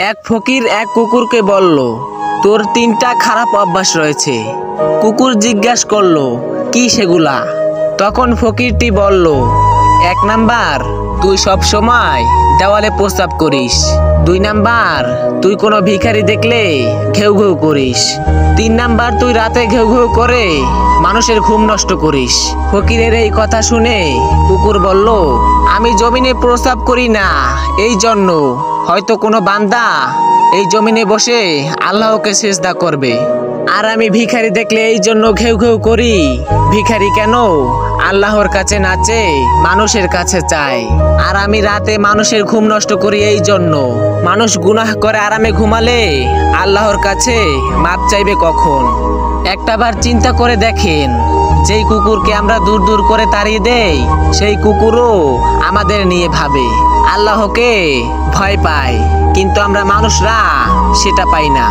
এক ফকির এক কুকুরকে বলল, তোর 3টা খারাপ অভ্যাস রয়েছে। কুকুর জিজ্ঞাসা করলো, কি সেগুলা? তখন ফকিরটি বলল, 1 নাম্বার, তুই সব সময় দেওয়ালে প্রস্রাব করিস। 2 নাম্বার, তুই কোনো ভিখারি দেখলে ঘেউ ঘেউ করিস। 3 নাম্বার, তুই রাতে ঘেউ ঘেউ করে মানুষের ঘুম নষ্ট করিস। ফকিরের এই কথা শুনে কুকুর বলল, আমি জমিনে প্রস্রাব করি না, এই জন্য হয়তো কোনো বান্দা এই জমিনে বসে আল্লাহকে সিজদা করবে। আর আমি ভিখারি দেখলে এই জন্য ঘেউ ঘেউ করি। ভিখারি কেন আল্লাহর কাছে নাচে, মানুষের কাছে চায়। আর আমি রাতে মানুষের ঘুম নষ্ট করি এই জন্য। মানুষ গুনাহ করে আরামে ঘুমালে আল্লাহর কাছে মাপ চাইবে কখন? একটাবার চিন্তা করে দেখেন, যেই কুকুরকে আমরা দূর দূর করে তাড়িয়ে দেই, সেই কুকুরও আমাদের নিয়ে ভাবে, আল্লাহকে ভয় পায়, কিন্তু আমরা মানুষরা সেটা পাই না।